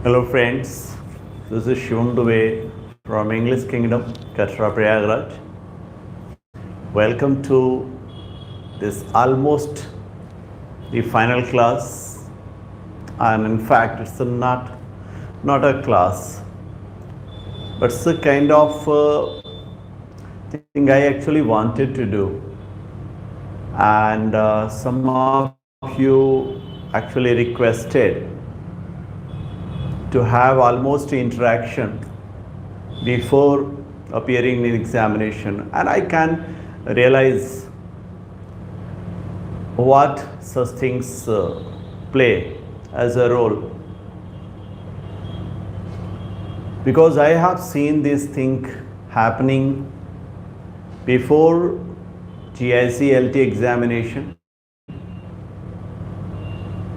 Hello friends, this is Shivam Dubey from English Kingdom, Katra Prayagraj. Welcome to this almost the final class, and in fact it's not a class, but it's a kind of thing I actually wanted to do, and some of you actually requested to have almost interaction before appearing in examination, and I can realize what such things play as a role, because I have seen this thing happening before GIC LT examination.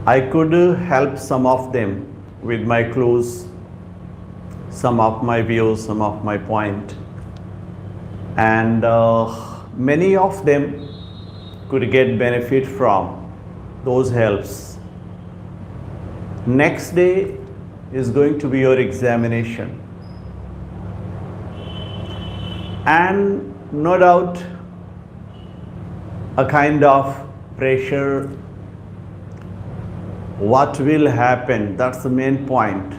I could help some of them with my clues, some of my views, some of my point, and many of them could get benefit from those helps. Next day is going to be your examination, and no doubt a kind of pressure. What will happen? That's the main point.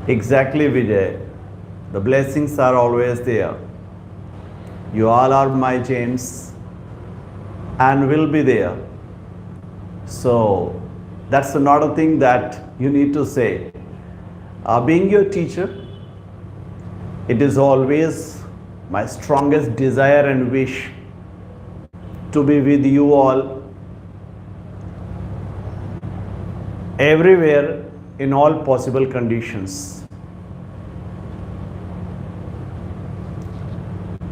Exactly, Vijay. The blessings are always there. You all are my gems and will be there. So that's not a thing that you need to say. Being your teacher, it is always my strongest desire and wish to be with you all everywhere in all possible conditions.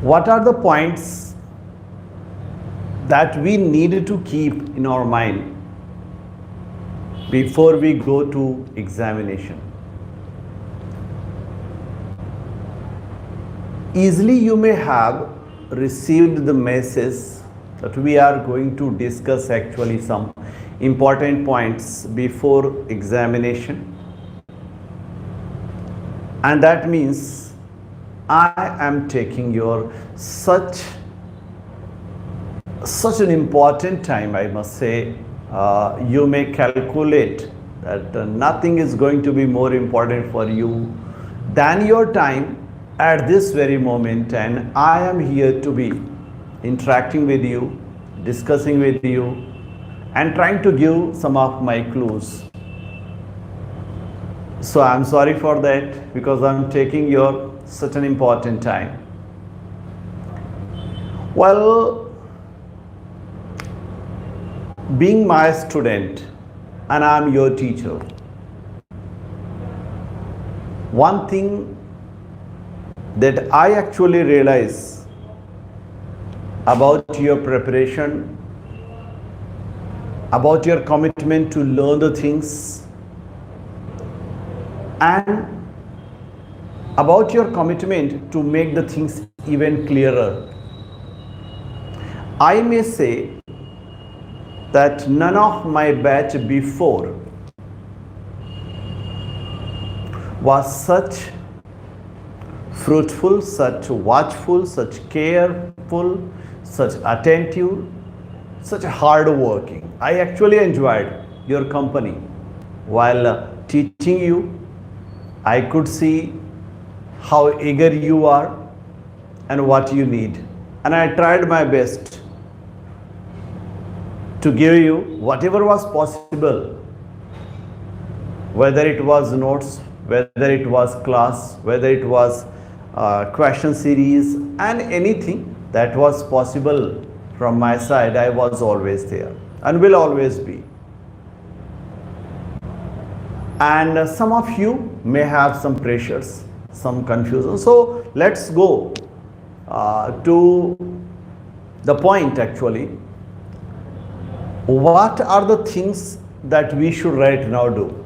What are the points that we need to keep in our mind before we go to examination? Easily you may have received the message that we are going to discuss actually some important points before examination, and that means I am taking your such an important time. I must say, you may calculate that nothing is going to be more important for you than your time at this very moment, and I am here to be interacting with you, discussing with you, and trying to give some of my clues. So I'm sorry for that, because I'm taking your such an important time. Well, being my student and I'm your teacher, one thing that I actually realize about your preparation, about your commitment to learn the things, and about your commitment to make the things even clearer. I may say that none of my batch before was such fruitful, such watchful, such careful, such attentive, such hard working. I actually enjoyed your company while teaching you. I could see how eager you are and what you need, and I tried my best to give you whatever was possible, whether it was notes, whether it was class, whether it was question series, and anything that was possible from my side. I was always there and will always be. And some of you may have some pressures, some confusion. So let's go to the point actually. What are the things that we should right now do?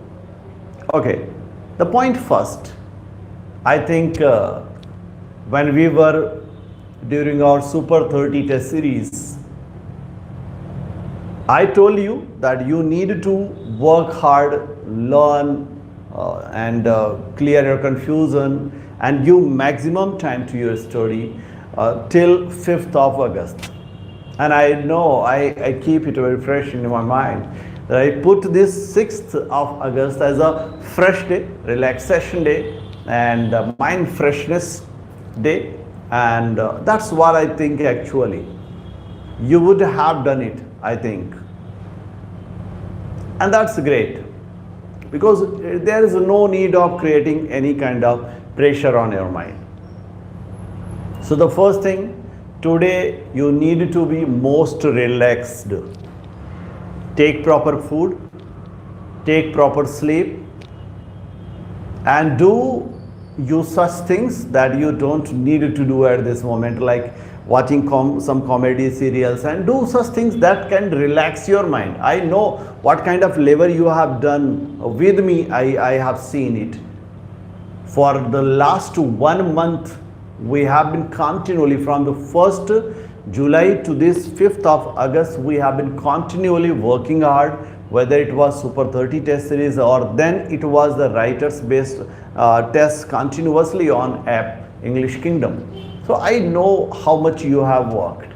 Okay, the point first, I think when we were during our Super 30 test series, I told you that you need to work hard, learn, and clear your confusion and give maximum time to your study till 5th of August. And I know I keep it very fresh in my mind that I put this 6th of August as a fresh day, relaxation day, and mind freshness day. And that's what I think actually. You would have done it, I think. And that's great. Because there is no need of creating any kind of pressure on your mind. So the first thing, today you need to be most relaxed. Take proper food, take proper sleep, and do use such things that you don't need to do at this moment, like watching some comedy serials, and do such things that can relax your mind. I know what kind of labor you have done with me. I have seen it. For the last 1 month, we have been continually, from the 1st July to this 5th of August, we have been continually working hard, whether it was Super 30 test series or then it was the writers based tests continuously on app English Kingdom. So I know how much you have worked.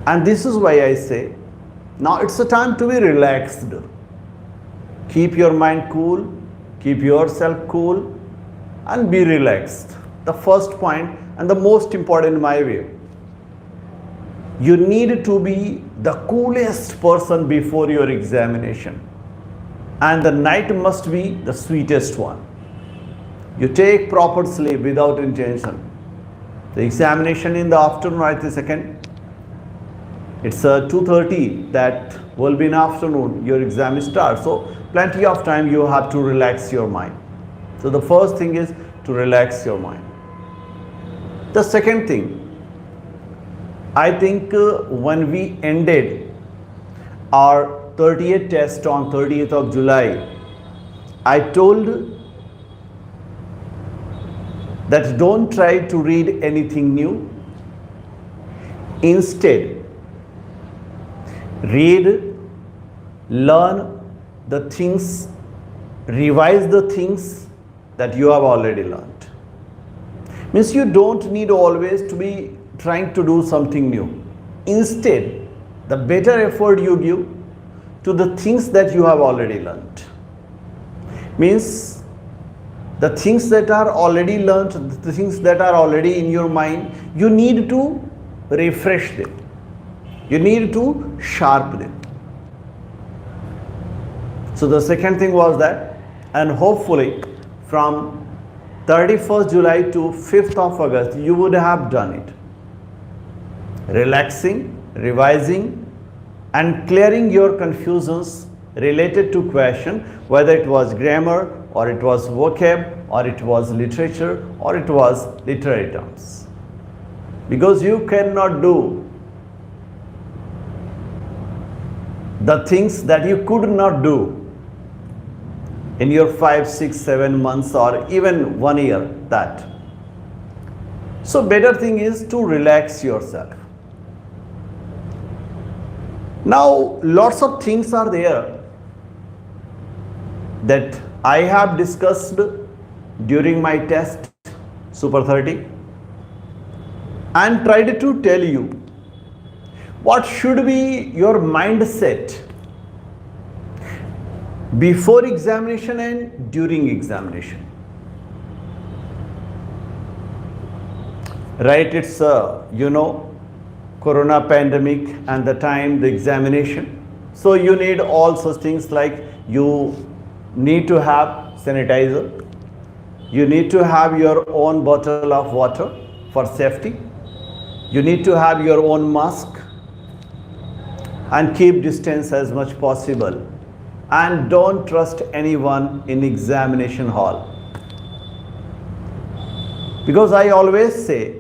And this is why I say, now it's a time to be relaxed. Keep your mind cool, keep yourself cool, and be relaxed. The first point and the most important in my view. You need to be the coolest person before your examination. And the night must be the sweetest one. You take proper sleep without intention. The examination in the afternoon, right, the second. It's 2:30, that will be in afternoon, your exam starts. So plenty of time you have to relax your mind. So the first thing is to relax your mind. The second thing, I think when we ended our 30th test on 30th of July, I told that don't try to read anything new. Instead, read, learn the things, revise the things that you have already learned. Means you don't need always to be trying to do something new. Instead, the better effort you give to the things that you have already learned. Means the things that are already learned, the things that are already in your mind, you need to refresh them. You need to sharpen them. So the second thing was that, and hopefully from 31st July to 5th of August, you would have done it. Relaxing, revising, and clearing your confusions related to question, whether it was grammar, or it was vocab, or it was literature, or it was literary terms. Because you cannot do the things that you could not do in your 5, 6, 7 months or even 1 year, that. So better thing is to relax yourself. Now lots of things are there that I have discussed during my test Super 30 and tried to tell you what should be your mindset before examination and during examination. Right, it's corona pandemic and the time the examination. So you need all such things, like you need to have sanitizer, you need to have your own bottle of water for safety, you need to have your own mask, and keep distance as much possible. And don't trust anyone in examination hall. Because I always say,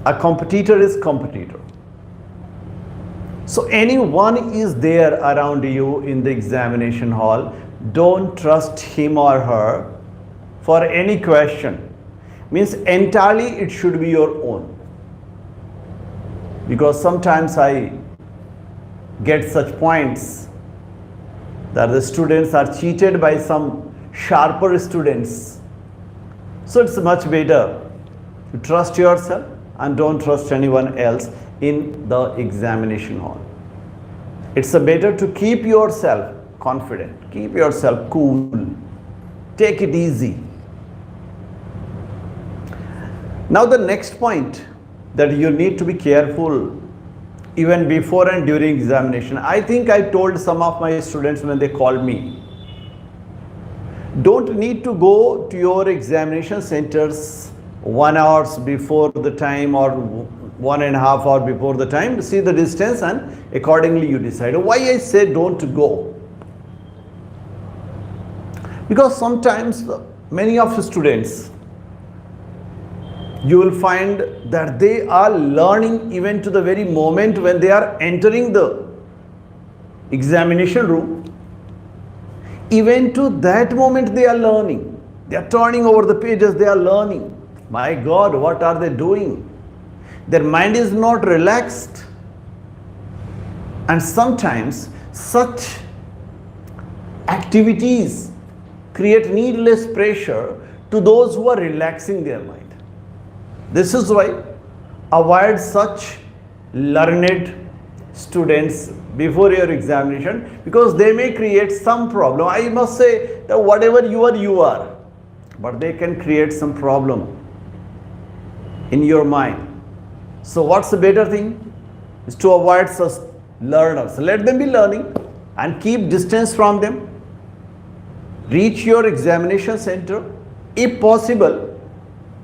a competitor is competitor. So anyone is there around you in the examination hall, don't trust him or her for any question. Means entirely it should be your own. Because sometimes I get such points that the students are cheated by some sharper students. So it's much better to trust yourself and don't trust anyone else in the examination hall. It's better to keep yourself confident, keep yourself cool, take it easy. Now the next point that you need to be careful even before and during examination. I think I told some of my students when they called me, don't need to go to your examination centers 1 hour before the time or 1.5 hours before the time. See the distance and accordingly you decide. Why I say don't go? Because sometimes many of the students, you will find that they are learning even to the very moment when they are entering the examination room. Even to that moment they are learning. They are turning over the pages, they are learning. My God, what are they doing? Their mind is not relaxed. And sometimes such activities create needless pressure to those who are relaxing their mind. This is why avoid such learned students before your examination, because they may create some problem. I must say that whatever you are, but they can create some problem in your mind. So what's the better thing? Is to avoid such learners. Let them be learning and keep distance from them. Reach your examination center. If possible,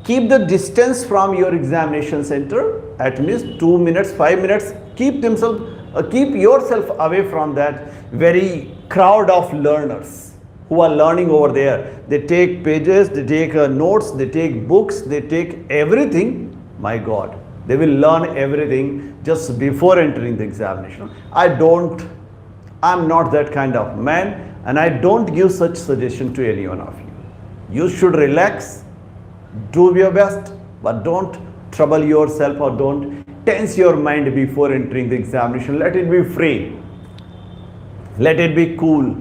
keep the distance from your examination center at least 2 minutes, 5 minutes. Keep yourself away from that very crowd of learners who are learning over there. They take pages, they take notes, they take books, they take everything. My God, they will learn everything just before entering the examination. I'm not that kind of man, and I don't give such suggestion to any one of you. You should relax, do your best, but don't trouble yourself or don't tense your mind before entering the examination. Let it be free. Let it be cool.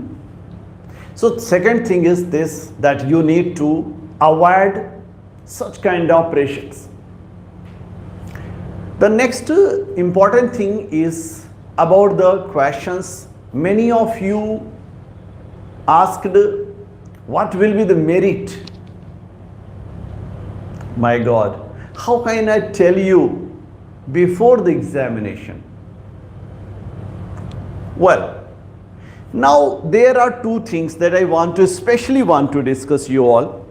So second thing is this, that you need to avoid such kind of pressures. The next important thing is about the questions. Many of you asked, what will be the merit? My God, how can I tell you before the examination? Well, now there are two things that I especially want to discuss you all.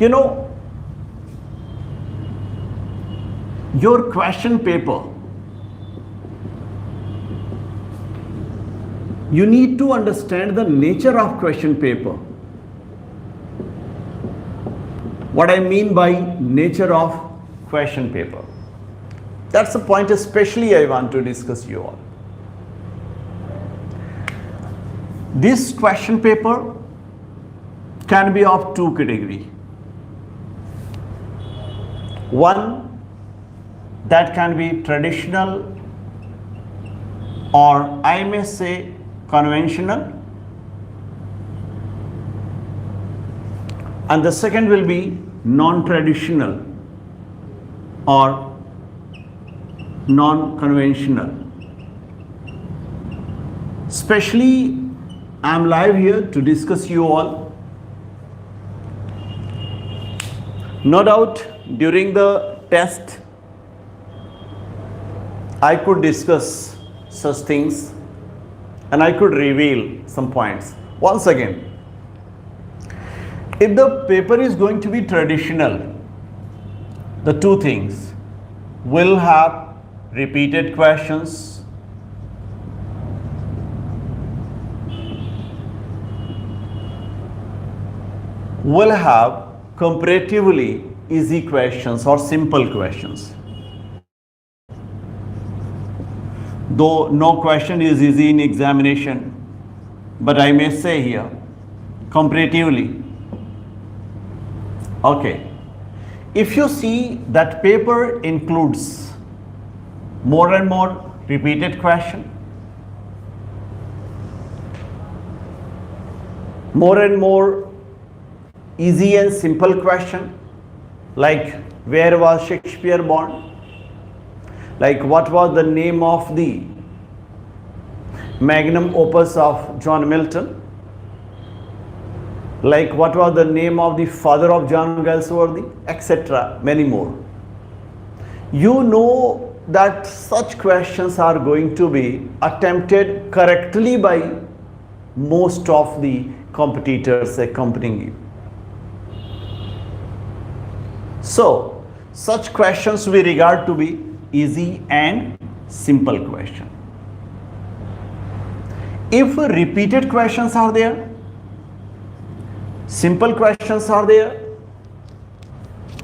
You know, your question paper, you need to understand the nature of question paper. What I mean by nature of question paper. That's the point especially I want to discuss you all. This question paper can be of two categories. One, that can be traditional, or I may say conventional, and the second will be non-traditional or non-conventional. Especially I am live here to discuss you all. No doubt during the test I could discuss such things and I could reveal some points. Once again, if the paper is going to be traditional, the two things will have repeated questions, will have comparatively easy questions or simple questions. Though no question is easy in examination, but I may say here, comparatively. Okay, if you see that paper includes more and more repeated question, more and more easy and simple question, like where was Shakespeare born? Like what was the name of the magnum opus of John Milton? Like what was the name of the father of John Galsworthy, etc. Many more. You know that such questions are going to be attempted correctly by most of the competitors accompanying you. So such questions we regard to be easy and simple question. If repeated questions are there, simple questions are there,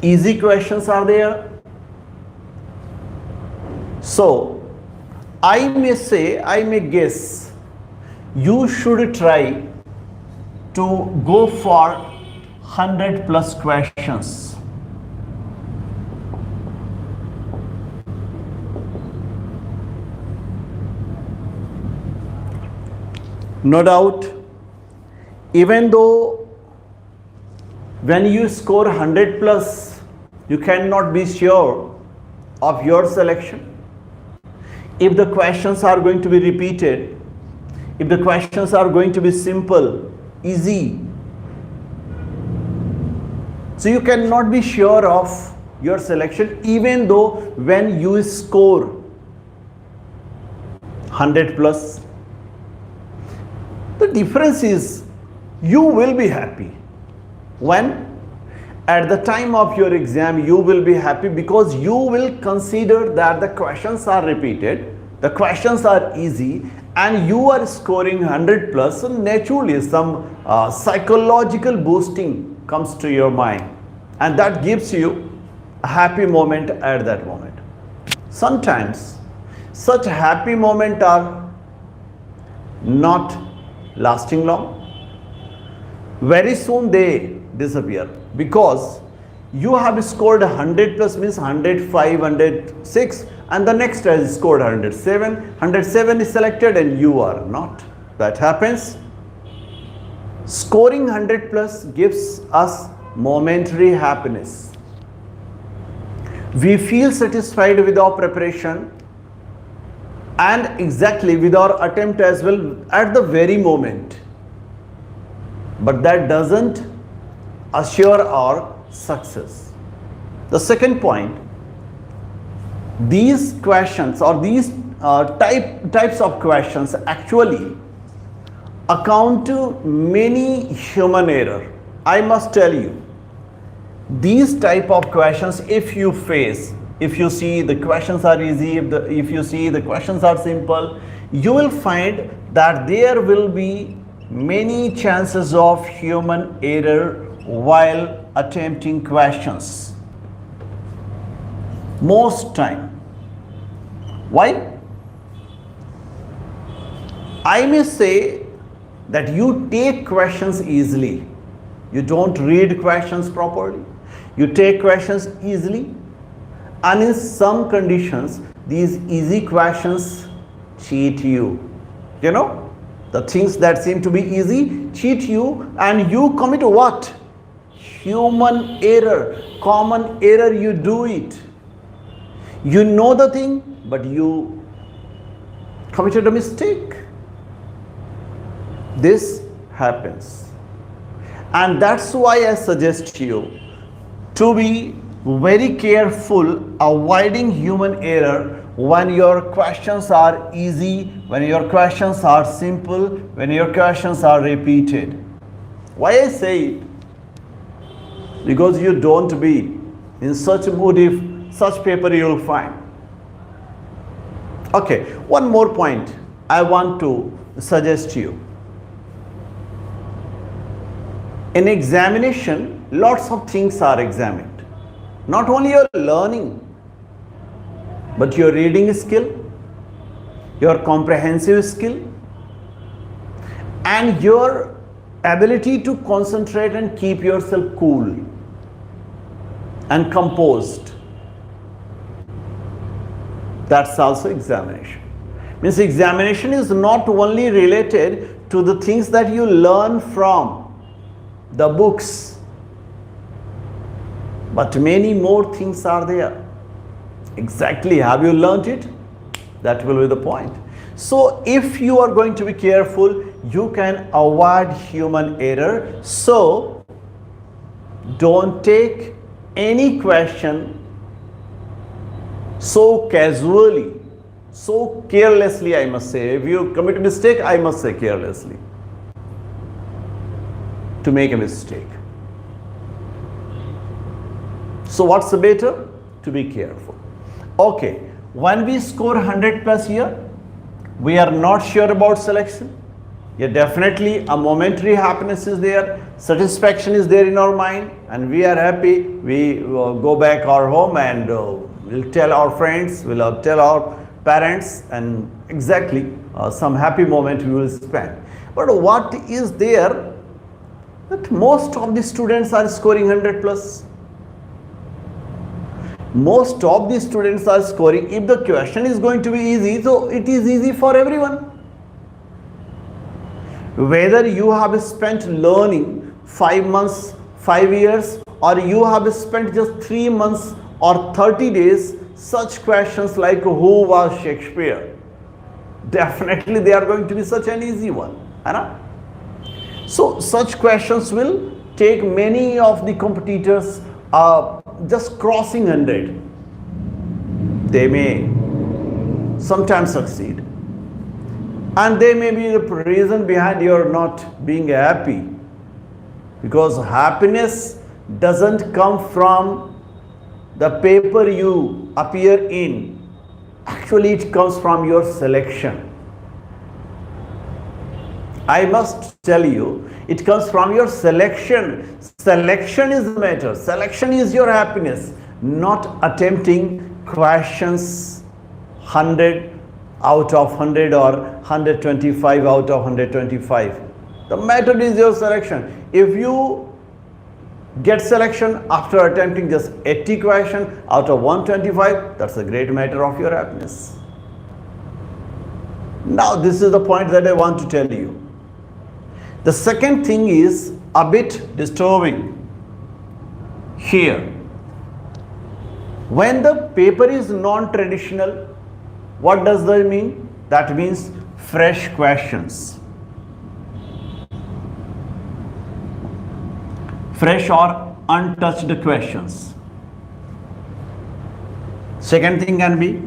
easy questions are there, so I may say, I may guess, you should try to go for 100 plus questions. No doubt, even though when you score 100 plus, you cannot be sure of your selection. If the questions are going to be repeated, if the questions are going to be simple, easy, so you cannot be sure of your selection even though when you score 100 plus. The difference is you will be happy when at the time of your exam you will be happy because you will consider that the questions are repeated, the questions are easy, and you are scoring 100 plus, so naturally some psychological boosting comes to your mind, and that gives you a happy moment at that moment. Sometimes such happy moments are not lasting long. Very soon they disappear because you have scored 100 plus means 105, 106, and the next has scored 107. 107 is selected and you are not. That happens. Scoring 100 plus gives us momentary happiness. We feel satisfied with our preparation and exactly with our attempt as well at the very moment. But that doesn't assure our success. The second point, these questions or these types of questions actually account to many human error. I must tell you, these type of questions, if you face, if you see the questions are easy, if you see the questions are simple, you will find that there will be many chances of human error while attempting questions. Most time. Why? I may say that you take questions easily. You don't read questions properly. You take questions easily, and in some conditions these easy questions cheat you. You know, the things that seem to be easy cheat you, and you commit what? Human error, common error, you do it. You know the thing, but you committed a mistake. This happens. And that's why I suggest you to be very careful avoiding human error when your questions are easy, when your questions are simple, when your questions are repeated. Why I say it? Because you don't be in such a mood if such paper you will find. Okay, one more point I want to suggest to you. In examination, lots of things are examined. Not only your learning, but your reading skill, your comprehensive skill, and your ability to concentrate and keep yourself cool and composed. That's also examination. Means examination is not only related to the things that you learn from the books, but many more things are there. Exactly, have you learned it? That will be the point. So if you are going to be careful, you can avoid human error. So don't take any question so casually, so carelessly, I must say. If you commit a mistake, I must say carelessly, to make a mistake. So what's the better? To be careful. Okay, when we score 100 plus here, we are not sure about selection. Yeah, definitely a momentary happiness is there, satisfaction is there in our mind, and we are happy. We go back our home and we'll tell our friends, we'll tell our parents, and exactly some happy moment we will spend. But what is there that most of the students are scoring 100 plus? Most of the students are scoring, if the question is going to be easy, so it is easy for everyone. Whether you have spent learning 5 months, 5 years, or you have spent just 3 months or 30 days, such questions like who was Shakespeare, definitely they are going to be such an easy one. So such questions will take many of the competitors just crossing 100. They may sometimes succeed, and they may be the reason behind your not being happy, because happiness doesn't come from the paper you appear in. Actually, it comes from your selection. I must tell you, it comes from your selection. Selection is the matter. Selection is your happiness, not attempting questions 100 out of 100 or 125 out of 125. The matter is your selection. If you get selection after attempting just 80 questions out of 125, that's a great matter of your happiness. Now this is the point that I want to tell you. The second thing is a bit disturbing here. When the paper is non-traditional, what does that mean? That means fresh questions. Fresh or untouched questions. Second thing can be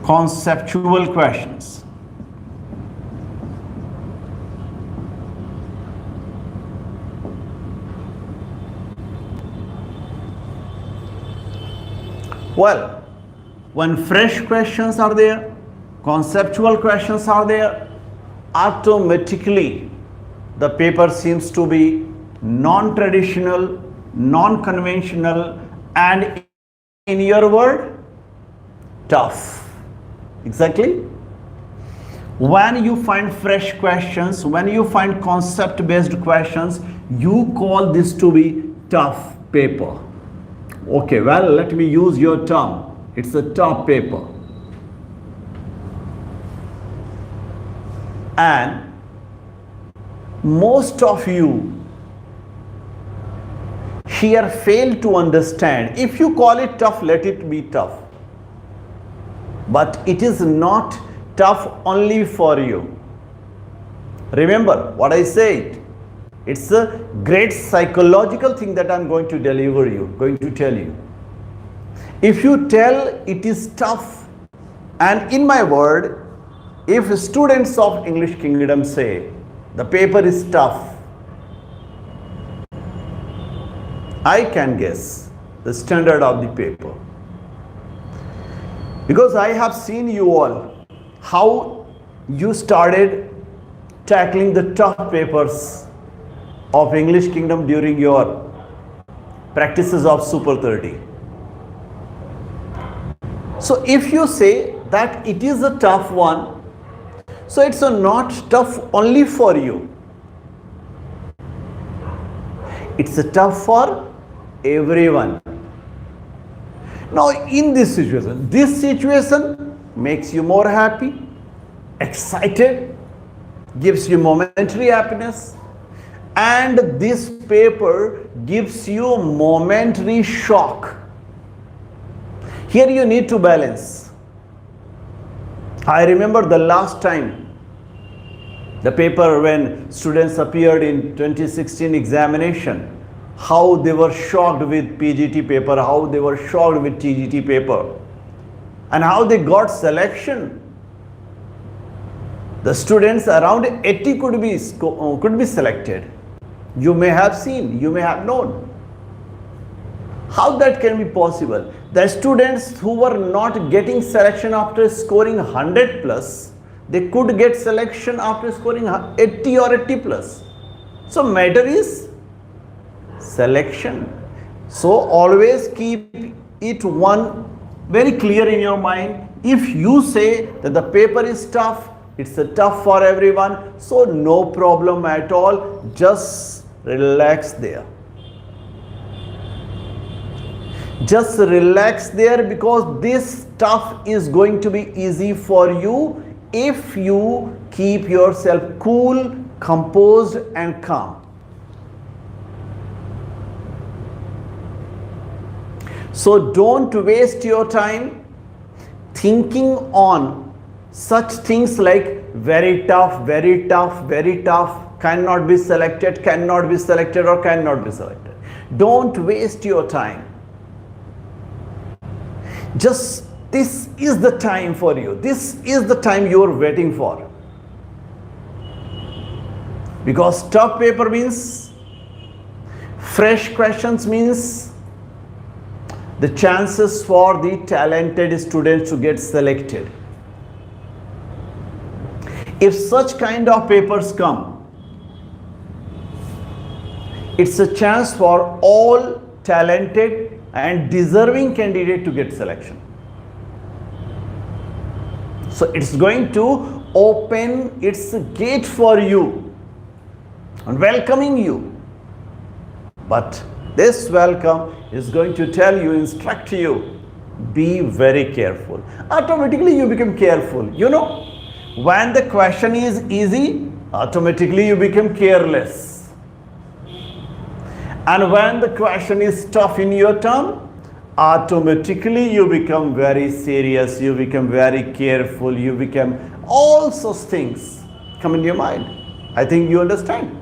conceptual questions. Well, when fresh questions are there, conceptual questions are there, automatically the paper seems to be non-traditional, non-conventional, and in your word, tough. Exactly. When you find fresh questions, when you find concept-based questions, you call this to be tough paper. Okay, well, let me use your term. It's a tough paper. And most of you here fail to understand. If you call it tough, let it be tough. But it is not tough only for you. Remember what I said. It's a great psychological thing that I'm going to deliver you, going to tell you. If you tell it is tough, and in my word, if students of English Kingdom say the paper is tough, I can guess the standard of the paper. Because I have seen you all, how you started tackling the tough papers of English Kingdom during your practices of Super 30. So if you say that it is a tough one, so it's not tough only for you. It's a tough for everyone. Now in this situation makes you more happy, excited, gives you momentary happiness, and this paper gives you momentary shock. Here you need to balance. I remember the last time the paper when students appeared in 2016 examination, how they were shocked with PGT paper, how they were shocked with TGT paper, and how they got selection. The students around 80 could be selected. You may have seen, you may have known. How that can be possible? The students who were not getting selection after scoring 100 plus, they could get selection after scoring 80 or 80 plus. So matter is selection. So always keep it one very clear in your mind. If you say that the paper is tough, it's tough for everyone, so no problem at all, just relax there. Just relax there, because this stuff is going to be easy for you if you keep yourself cool, composed and calm. So don't waste your time thinking on such things like very tough, very tough, very tough, cannot be selected, cannot be selected or cannot be selected. Don't waste your time. Just this is the time for you. This is the time you are waiting for. Because tough paper means fresh questions, means the chances for the talented students to get selected. If such kind of papers come, it's a chance for all talented and deserving candidate to get selection. So it's going to open its gate for you and welcoming you. But this welcome is going to tell you, instruct you, be very careful. Automatically you become careful. You know, when the question is easy, automatically you become careless. And when the question is tough in your turn, automatically you become very serious, you become very careful, you become all such things come in your mind. I think you understand.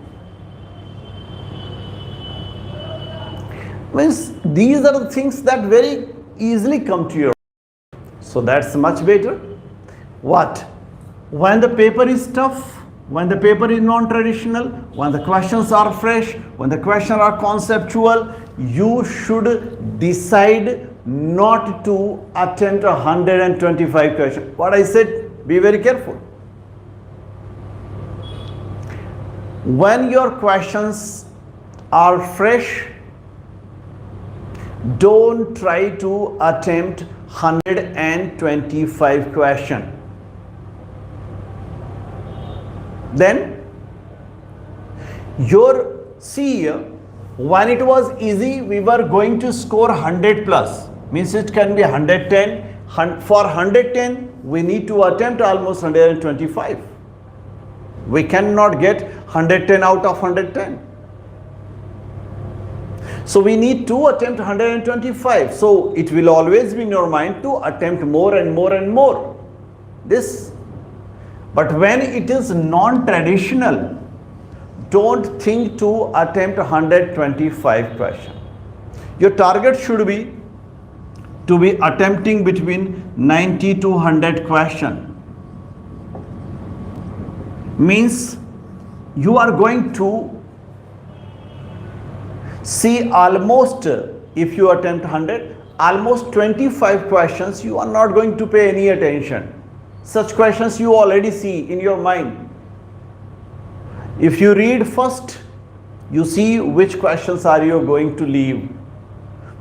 Means these are the things that very easily come to your mind. So that's much better. What? When the paper is tough, when the paper is non-traditional, when the questions are fresh, when the questions are conceptual, you should decide not to attempt 125 questions. What I said, be very careful. When your questions are fresh, don't try to attempt 125 questions. Then when it was easy, we were going to score 100 plus, means it can be 110. For 110, we need to attempt almost 125. We cannot get 110 out of 110. So we need to attempt 125. So it will always be in your mind to attempt more and more and more. But when it is non-traditional, don't think to attempt 125 questions. Your target should be to be attempting between 90 to 100 questions. Means you are going to see almost, if you attempt 100, almost 25 questions you are not going to pay any attention. Such questions you already see in your mind. If you read first, you see which questions are you going to leave.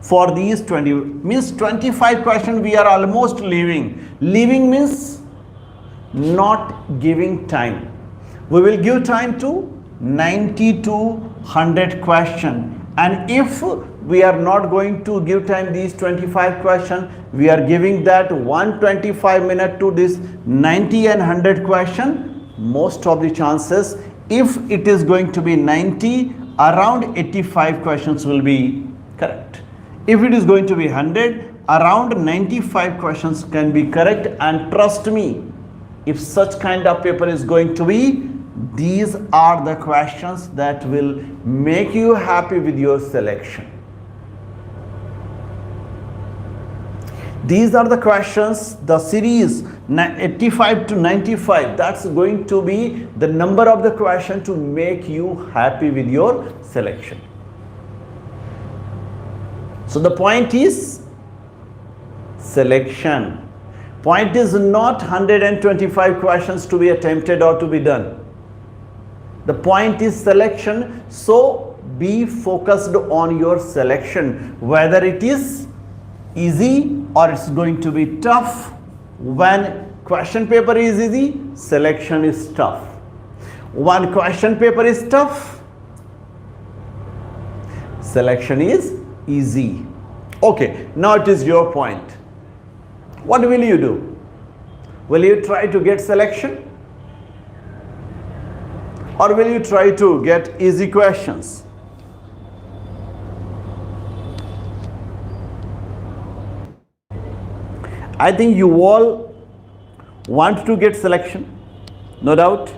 For these 20, means 25 questions we are almost leaving. Leaving means not giving time. We will give time to 90 to 100 questions. And if we are not going to give time these 25 questions. We are giving that 125 minutes to this 90 and 100 question. Most of the chances, if it is going to be 90, around 85 questions will be correct. If it is going to be 100, around 95 questions can be correct. And trust me, if such kind of paper is going to be, these are the questions that will make you happy with your selection. These are the questions, the series 85 to 95, that's going to be the number of the question to make you happy with your selection. So the point is selection. Point is not 125 questions to be attempted or to be done. The point is selection. So be focused on your selection, whether it is easy or it's going to be tough. When question paper is easy, selection is tough. When question paper is tough, selection is easy. Okay, now it is your point. What will you do? Will you try to get selection? Or will you try to get easy questions? I think you all want to get selection, no doubt.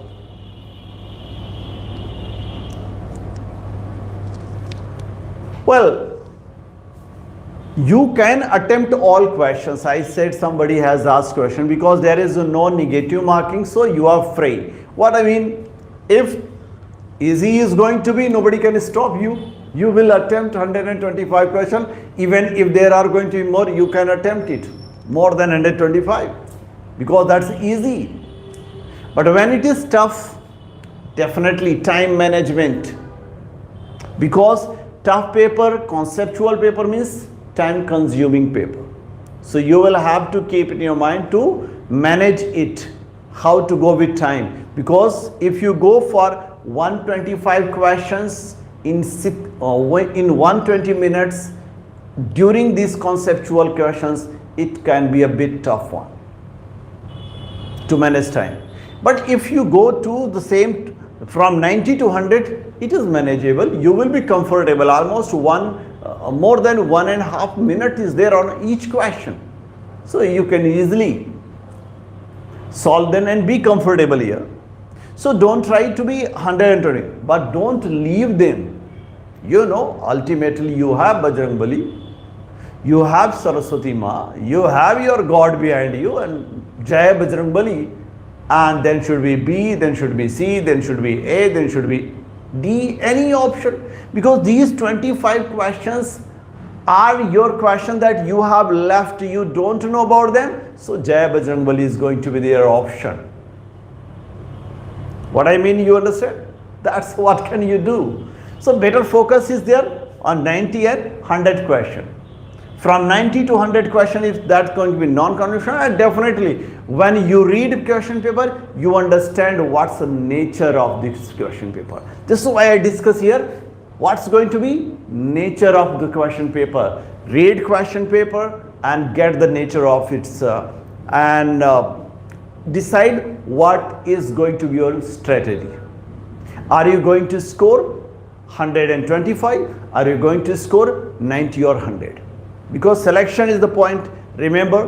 Well, you can attempt all questions. I said somebody has asked question because there is no negative marking, so you are free. What I mean, if easy is going to be, nobody can stop you. You will attempt 125 questions. Even if there are going to be more, you can attempt it. More than 125, because that's easy. But when it is tough, definitely time management, because tough paper, conceptual paper means time consuming paper. So you will have to keep in your mind to manage it, how to go with time, because if you go for 125 questions in 120 minutes during these conceptual questions, it can be a bit tough one to manage time. But if you go to the same from 90 to 100, it is manageable. You will be comfortable. Almost more than 1.5 minutes is there on each question. So you can easily solve them and be comfortable here. So don't try to be 120, but don't leave them. You know, ultimately you have Bajrang Bali, you have Saraswati Ma, you have your God behind you, and Jai Bajrang Bali, and then should be B, then should be C, then should be A, then should be D, any option, because these 25 questions are your question that you have left, you don't know about them, so Jai Bajrang Bali is going to be their option. What I mean, you understand? That's what can you do. So better focus is there on 90 and 100 question. From 90 to 100 question, if that's going to be non-conventional, and definitely when you read question paper, you understand what's the nature of this question paper. This is why I discuss here what's going to be nature of the question paper. Read question paper and get the nature of its and decide what is going to be your strategy. Are you going to score 125? Are you going to score 90 or 100? Because selection is the point. Remember,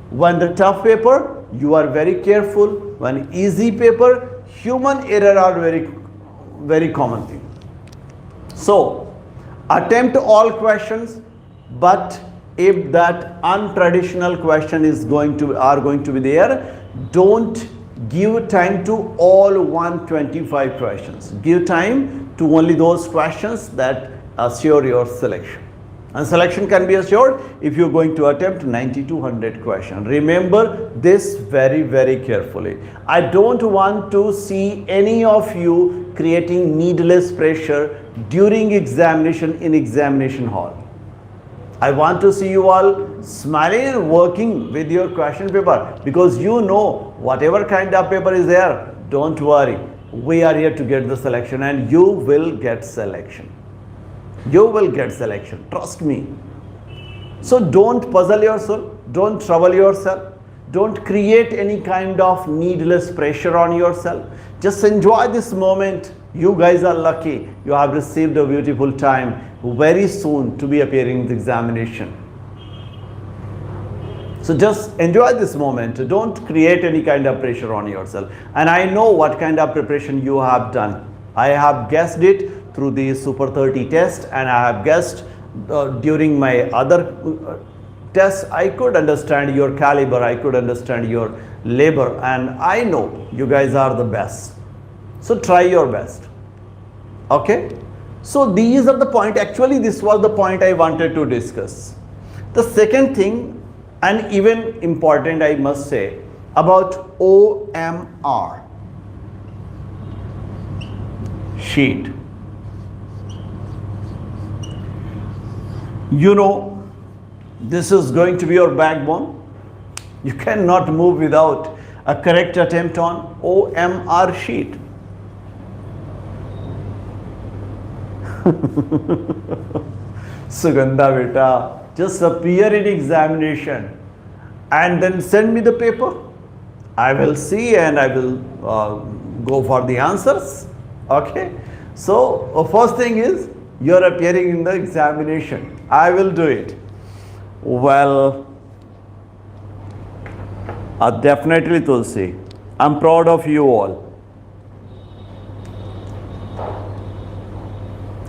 when the tough paper, you are very careful. When easy paper, human error are very common thing. So attempt all questions, but if that untraditional question is going to be there, don't give time to all 125 questions. Give time to only those questions that assure your selection. And selection can be assured if you're going to attempt 90 to 100 questions. Remember this very, very carefully. I don't want to see any of you creating needless pressure during examination in examination hall. I want to see you all smiling and working with your question paper, because you know whatever kind of paper is there, don't worry. We are here to get the selection, and you will get selection. You will get selection, trust me. So don't puzzle yourself, don't trouble yourself, don't create any kind of needless pressure on yourself. Just enjoy this moment. You guys are lucky. You have received a beautiful time very soon to be appearing in the examination. So just enjoy this moment. Don't create any kind of pressure on yourself. And I know what kind of preparation you have done. I have guessed it through the Super 30 test, and I have guessed during my other tests. I could understand your caliber, I could understand your labor, and I know you guys are the best. So try your best. Okay? So these are the point. Actually, this was the point I wanted to discuss. The second thing, and even important I must say, about OMR sheet. You know, this is going to be your backbone. You cannot move without a correct attempt on OMR sheet. Sugandha beta, just appear in examination and then send me the paper. I will see and I will go for the answers. Okay. So first thing is, you are appearing in the examination. I will do it. Well, definitely Tulsi. I'm proud of you all.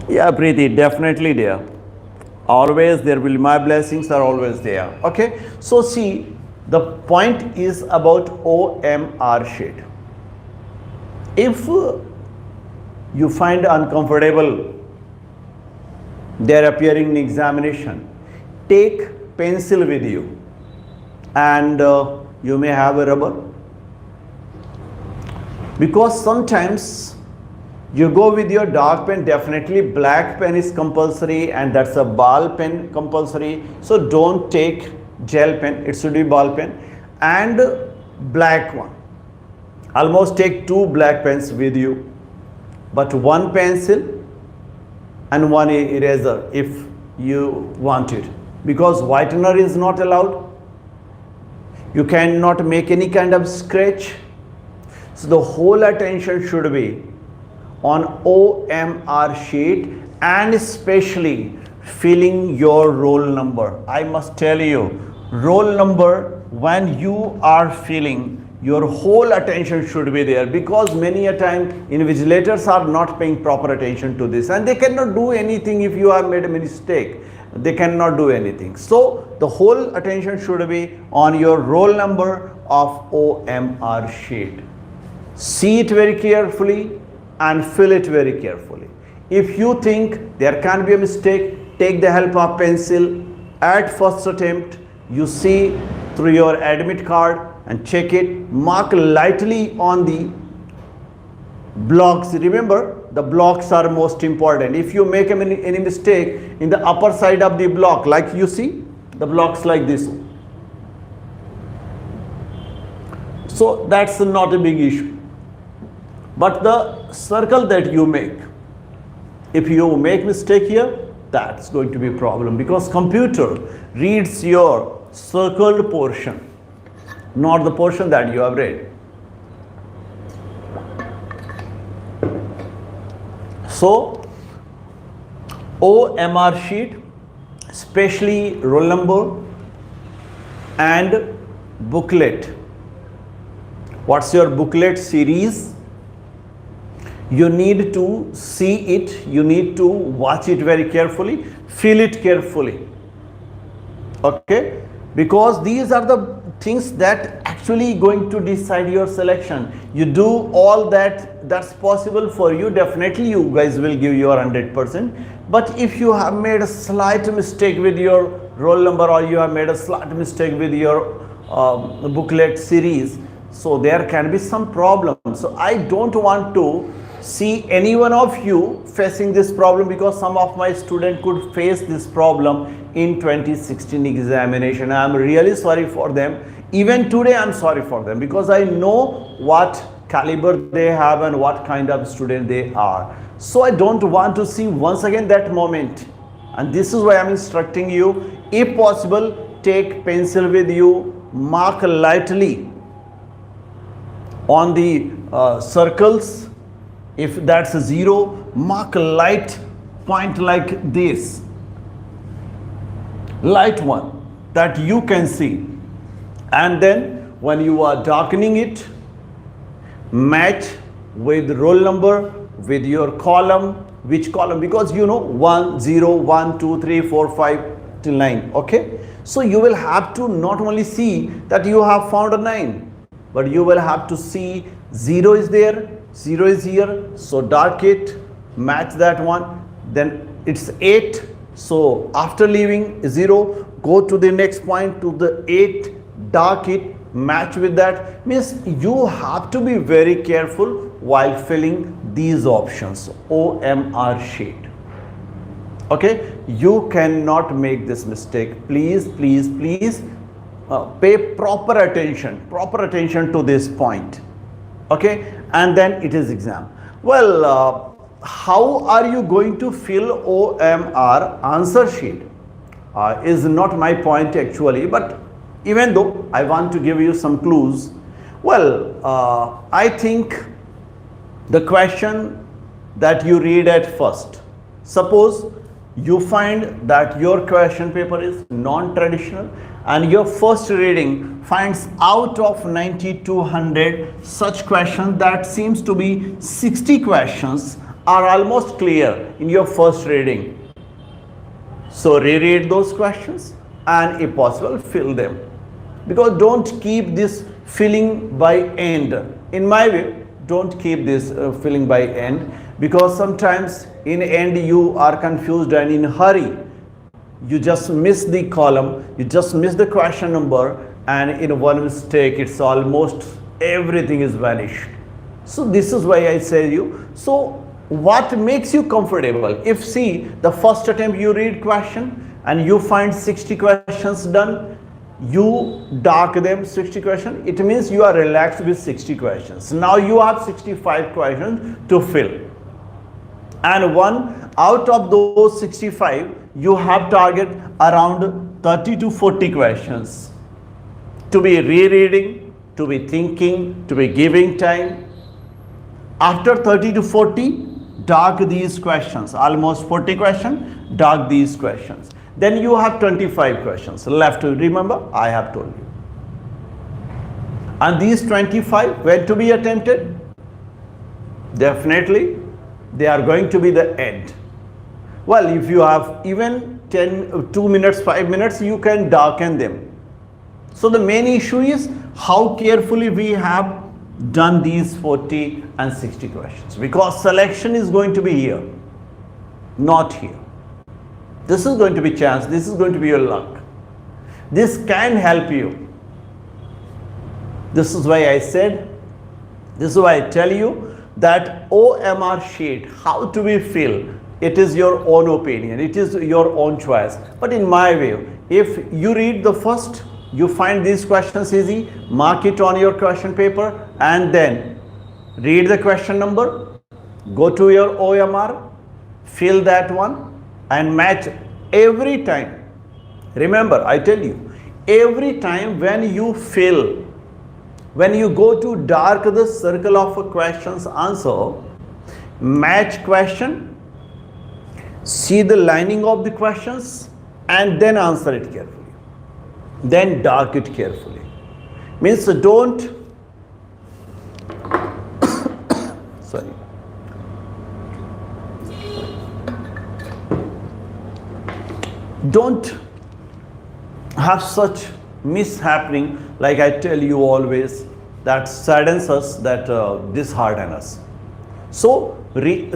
Yeah, Preeti, definitely there. Always there will be, my blessings are always there. Okay. So see, the point is about OMR sheet. If you find uncomfortable they're appearing in examination, take pencil with you, and you may have a rubber, because sometimes you go with your dark pen. Definitely black pen is compulsory, and that's a ball pen compulsory. So don't take gel pen, it should be ball pen and black one. Almost take 2 black pens with you, but 1 pencil and 1 eraser if you want it, because whitener is not allowed. You cannot make any kind of scratch. So the whole attention should be on OMR sheet, and especially filling your roll number. I must tell you, roll number, when you are filling, your whole attention should be there, because many a time invigilators are not paying proper attention to this, and they cannot do anything if you have made a mistake. They cannot do anything. So the whole attention should be on your roll number of OMR sheet. See it very carefully and fill it very carefully. If you think there can be a mistake, take the help of pencil. At first attempt, you see through your admit card and check it. Mark lightly on the blocks. Remember, the blocks are most important. If you make any mistake in the upper side of the block, like you see, the blocks like this. So that's not a big issue. But the circle that you make, if you make mistake here, that's going to be a problem, because computer reads your circled portion, not the portion that you have read. So OMR sheet, especially roll number and booklet. What's your booklet series? You need to see it, you need to watch it very carefully, feel it carefully. Okay? Because these are the things that actually going to decide your selection. You do all that's possible for you, definitely you guys will give your 100%. But if you have made a slight mistake with your roll number, or you have made a slight mistake with your booklet series, so there can be some problem. So I don't want to see any one of you facing this problem, because some of my students could face this problem in 2016 examination. I am really sorry for them. Even today I am sorry for them, because I know what caliber they have and what kind of student they are. So I don't want to see once again that moment. And this is why I'm instructing you, if possible, take pencil with you, mark lightly on the circles. If that's a 0, mark a light point like this, light one that you can see. And then when you are darkening it, match with roll number, with your column. Which column? Because you know 1, 0, 1, 2, 3, 4, 5 till 9. Okay, so you will have to not only see that you have found a 9, but you will have to see 0 is there, 0 is here, so dark it, match that one. Then it's 8, so after leaving 0, go to the next point to the 8, dark it, match with that. Means you have to be very careful while filling these options, OMR sheet. Okay, you cannot make this mistake. Please, please, please pay proper attention to this point. Okay, and then it is exam. Well, how are you going to fill OMR answer sheet is not my point actually, but even though I want to give you some clues. Well, I think the question that you read at first, suppose you find that your question paper is non-traditional and your first reading finds out of 90 to 100 such questions that seems to be 60 questions are almost clear in your first reading. So reread those questions and if possible fill them, because don't keep this filling by end. In my way, don't keep this filling by end, because sometimes in end you are confused and in hurry you just miss the column, you just miss the question number, and in one mistake it's almost everything is vanished. So this is why I say you, so what makes you comfortable? If see the first attempt you read question and you find 60 questions done, you dark them 60 questions, it means you are relaxed with 60 questions. Now you have 65 questions to fill, and one out of those 65 you have target around 30 to 40 questions to be rereading, to be thinking, to be giving time. After 30 to 40, dark these questions, almost 40 questions, dark these questions. Then you have 25 questions left to remember, I have told you. And these 25, when to be attempted? Definitely, they are going to be the end. Well, if you have even 2 minutes, 5 minutes, you can darken them. So the main issue is how carefully we have done these 40 and 60 questions, because selection is going to be here, not here. This is going to be chance, this is going to be your luck. This can help you. This is why I said, this is why I tell you that OMR sheet, how to be filled, it is your own opinion, it is your own choice. But in my view, if you read the first, you find these questions easy, mark it on your question paper and then read the question number, go to your OMR, fill that one and match every time. Remember, I tell you, every time when you fill, when you go to dark the circle of a question's answer, match question, see the lining of the questions and then answer it carefully. Then dark it carefully. Means don't sorry. Don't have such mishappening, like I tell you always, that saddens us, that dishearten us. So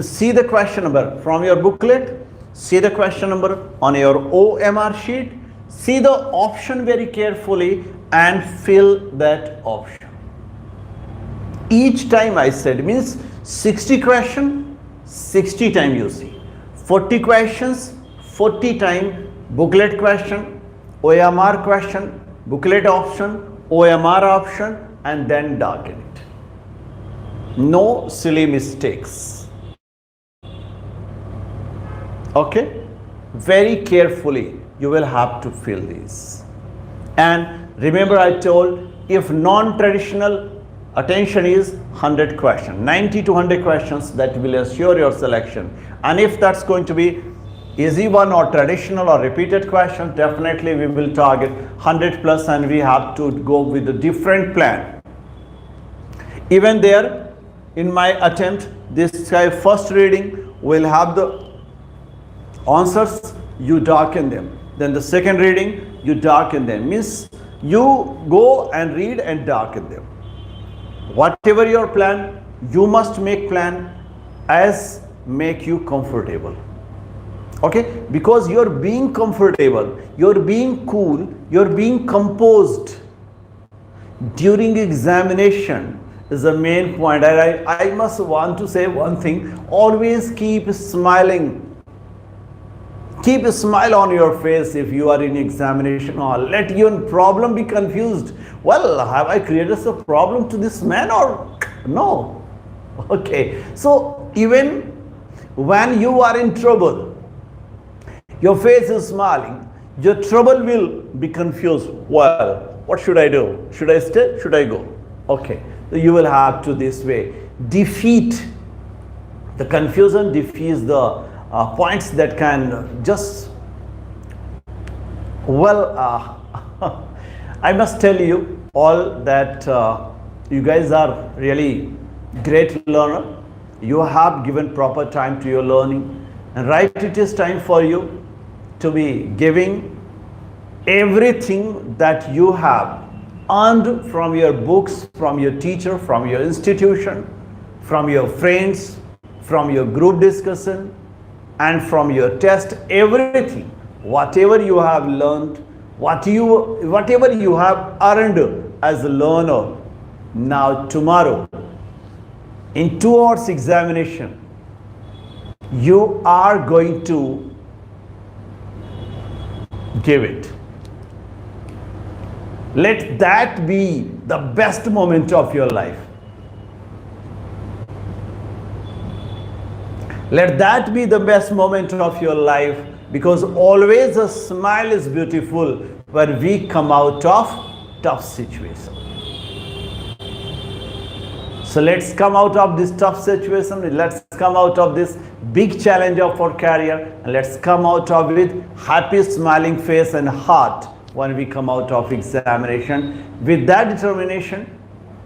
see the question number from your booklet, see the question number on your OMR sheet, see the option very carefully and fill that option. Each time I said, means 60 question, 60 time you see. 40 questions, 40 time booklet question, OMR question, booklet option, OMR option, and then darken it. No silly mistakes. Okay, very carefully you will have to fill these. And remember, I told, if non-traditional, attention is 100 questions, 90 to 100 questions, that will assure your selection. And if that's going to be easy one or traditional or repeated question, definitely we will target 100 plus, and we have to go with a different plan. Even there, in my attempt, this first reading will have the answers, you darken them. Then the second reading, you darken them. Means you go and read and darken them. Whatever your plan, you must make plan as make you comfortable. Okay, because you're being comfortable, you're being cool, you're being composed during examination is the main point. And I must want to say one thing, always keep smiling. Keep a smile on your face if you are in examination hall. Let your problem be confused. Well, have I created a problem to this man or no? Okay, so even when you are in trouble, your face is smiling, your trouble will be confused. Well, what should I do? Should I stay? Should I go? Okay, so you will have to this way defeat the confusion, defeat the points that can just, well, I must tell you all that you guys are really great learner. You have given proper time to your learning, and right, it is time for you to be giving everything that you have earned from your books, from your teacher, from your institution, from your friends, from your group discussion, and from your test. Everything, whatever you have learned, whatever you have earned as a learner. Now tomorrow, in 2 hours examination, you are going to give it. Let that be the best moment of your life. Let that be the best moment of your life, because always a smile is beautiful when we come out of tough situation. So let's come out of this tough situation. Let's come out of this big challenge of our career, and let's come out of it happy, smiling face and heart when we come out of examination. With that determination,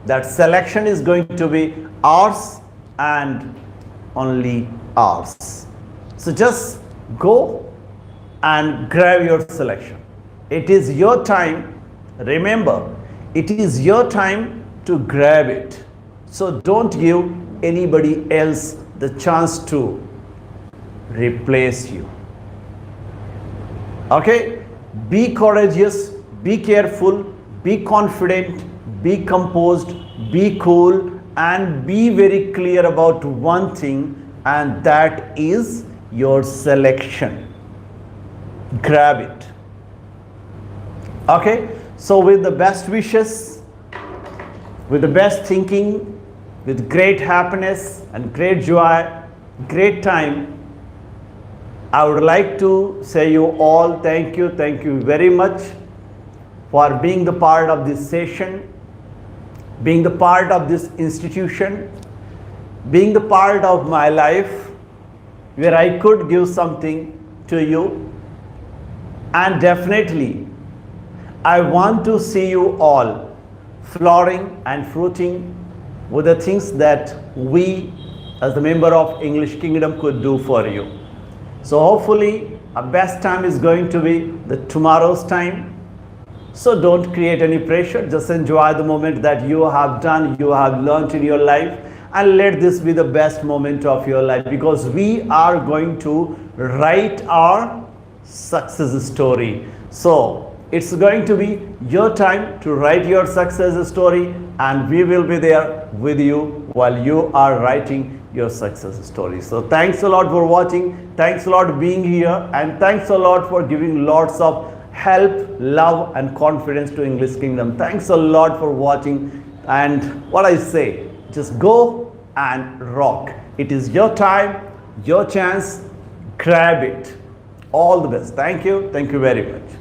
that selection is going to be ours and only ours. So just go and grab your selection. It is your time. Remember, it is your time to grab it. So don't give anybody else the chance to replace you. Okay? Be courageous, be careful, be confident, be composed, be cool, and be very clear about one thing, and that is your selection. Grab it. Okay? So with the best wishes, with the best thinking, with great happiness and great joy, great time, I would like to say you all thank you very much for being the part of this session, being the part of this institution, being the part of my life where I could give something to you. And definitely I want to see you all flowering and fruiting with the things that we as the member of English Kingdom could do for you. So hopefully our best time is going to be the tomorrow's time. So don't create any pressure, just enjoy the moment that you have done, you have learned in your life, and let this be the best moment of your life, because we are going to write our success story. So it's going to be your time to write your success story, and we will be there with you while you are writing your success story. So thanks a lot for watching, thanks a lot for being here, and thanks a lot for giving lots of help, love and confidence to English Kingdom. Thanks a lot for watching, and what I say, just go and rock. It is your time, your chance. grab it. All the best. Thank you very much.